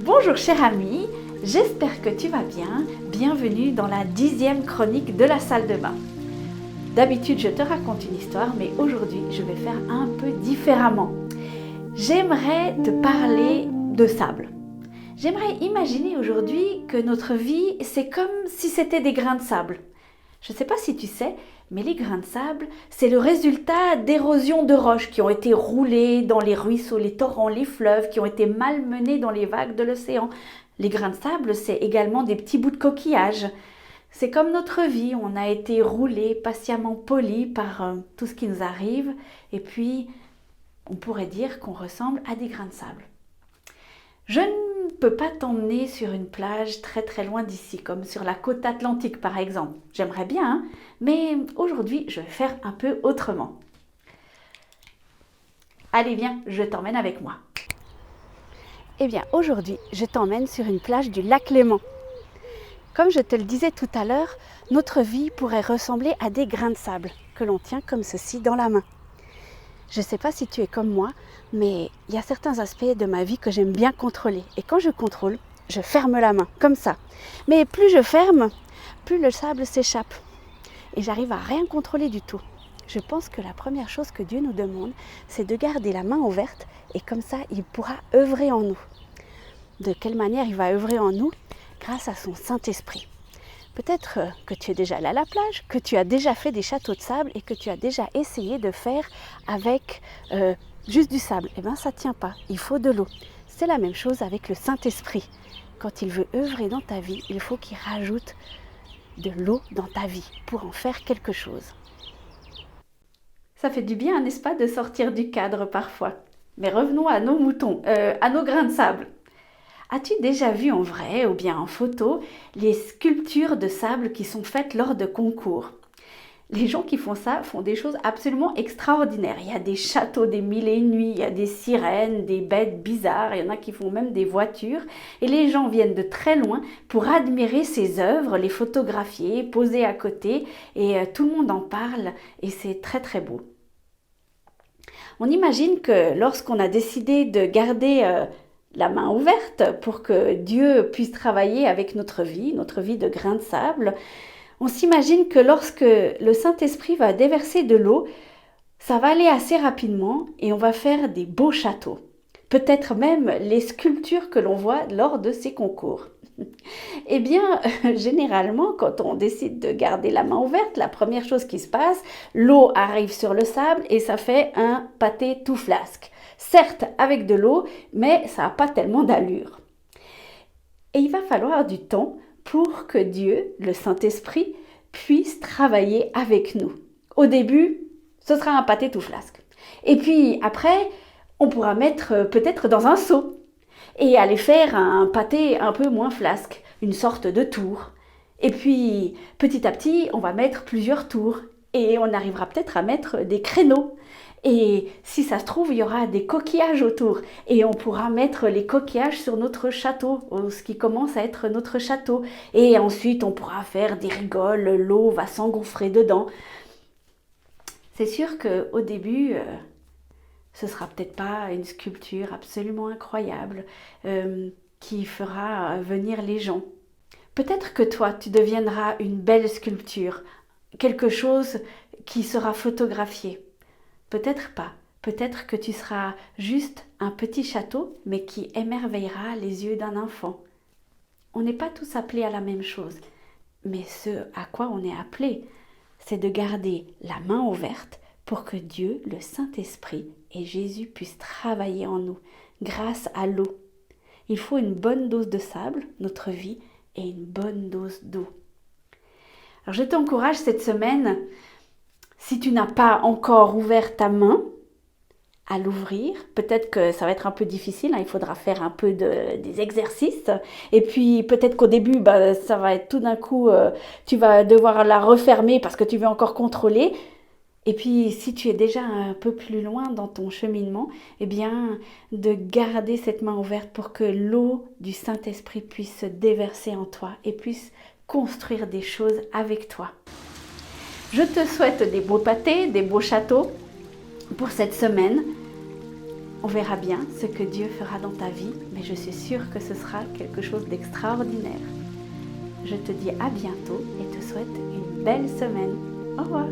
Bonjour cher ami, j'espère que tu vas bien. Bienvenue dans la 10e chronique de la salle de bain. D'habitude je te raconte une histoire, mais aujourd'hui je vais faire un peu différemment. J'aimerais te parler de sable. J'aimerais imaginer aujourd'hui que notre vie c'est comme si c'était des grains de sable. Je ne sais pas si tu sais, mais les grains de sable, c'est le résultat d'érosions de roches qui ont été roulées dans les ruisseaux, les torrents, les fleuves, qui ont été malmenés dans les vagues de l'océan. Les grains de sable, c'est également des petits bouts de coquillage. C'est comme notre vie, on a été roulé, patiemment poli par tout ce qui nous arrive, et puis on pourrait dire qu'on ressemble à des grains de sable. Je ne peux pas t'emmener sur une plage très très loin d'ici, comme sur la côte atlantique par exemple. J'aimerais bien, hein, mais aujourd'hui je vais faire un peu autrement. Allez viens, je t'emmène avec moi. Eh bien aujourd'hui, je t'emmène sur une plage du lac Léman. Comme je te le disais tout à l'heure, notre vie pourrait ressembler à des grains de sable que l'on tient comme ceci dans la main. Je ne sais pas si tu es comme moi, mais il y a certains aspects de ma vie que j'aime bien contrôler. Et quand je contrôle, je ferme la main, comme ça. Mais plus je ferme, plus le sable s'échappe. Et j'arrive à rien contrôler du tout. Je pense que la première chose que Dieu nous demande, c'est de garder la main ouverte et comme ça, il pourra œuvrer en nous. De quelle manière il va œuvrer en nous? Grâce à son Saint-Esprit. Peut-être que tu es déjà allé à la plage, que tu as déjà fait des châteaux de sable et que tu as déjà essayé de faire avec juste du sable. Eh bien, ça ne tient pas, il faut de l'eau. C'est la même chose avec le Saint-Esprit. Quand il veut œuvrer dans ta vie, il faut qu'il rajoute de l'eau dans ta vie pour en faire quelque chose. Ça fait du bien, n'est-ce pas, de sortir du cadre parfois. Mais revenons à nos moutons, à nos grains de sable. As-tu déjà vu en vrai ou bien en photo les sculptures de sable qui sont faites lors de concours? Les gens qui font ça font des choses absolument extraordinaires. Il y a des châteaux des mille et une nuits, il y a des sirènes, des bêtes bizarres, il y en a qui font même des voitures. Et les gens viennent de très loin pour admirer ces œuvres, les photographier, poser à côté et tout le monde en parle et c'est très très beau. On imagine que lorsqu'on a décidé de garder la main ouverte pour que Dieu puisse travailler avec notre vie de grain de sable. On s'imagine que lorsque le Saint-Esprit va déverser de l'eau, ça va aller assez rapidement et on va faire des beaux châteaux. Peut-être même les sculptures que l'on voit lors de ces concours. Eh bien, généralement, quand on décide de garder la main ouverte, la première chose qui se passe, l'eau arrive sur le sable et ça fait un pâté tout flasque. Certes avec de l'eau, mais ça n'a pas tellement d'allure. Et il va falloir du temps pour que Dieu, le Saint-Esprit, puisse travailler avec nous. Au début, ce sera un pâté tout flasque. Et puis après, on pourra mettre peut-être dans un seau et aller faire un pâté un peu moins flasque, une sorte de tour. Et puis, petit à petit, on va mettre plusieurs tours et on arrivera peut-être à mettre des créneaux. Et si ça se trouve, il y aura des coquillages autour et on pourra mettre les coquillages sur notre château, ce qui commence à être notre château. Et ensuite, on pourra faire des rigoles, l'eau va s'engouffrer dedans. C'est sûr qu'au début, ce sera peut-être pas une sculpture absolument incroyable qui fera venir les gens. Peut-être que toi, tu deviendras une belle sculpture, quelque chose qui sera photographié. Peut-être pas. Peut-être que tu seras juste un petit château, mais qui émerveillera les yeux d'un enfant. On n'est pas tous appelés à la même chose, mais ce à quoi on est appelé, c'est de garder la main ouverte pour que Dieu, le Saint-Esprit et Jésus puissent travailler en nous grâce à l'eau. Il faut une bonne dose de sable, notre vie, et une bonne dose d'eau. Alors je t'encourage cette semaine, si tu n'as pas encore ouvert ta main, à l'ouvrir. Peut-être que ça va être un peu difficile, hein, il faudra faire un peu des exercices. Et puis peut-être qu'au début, ça va être tout d'un coup, tu vas devoir la refermer parce que tu veux encore contrôler. Et puis si tu es déjà un peu plus loin dans ton cheminement, eh bien de garder cette main ouverte pour que l'eau du Saint-Esprit puisse se déverser en toi et puisse construire des choses avec toi. Je te souhaite des beaux pâtés, des beaux châteaux pour cette semaine. On verra bien ce que Dieu fera dans ta vie, mais je suis sûre que ce sera quelque chose d'extraordinaire. Je te dis à bientôt et te souhaite une belle semaine. Au revoir.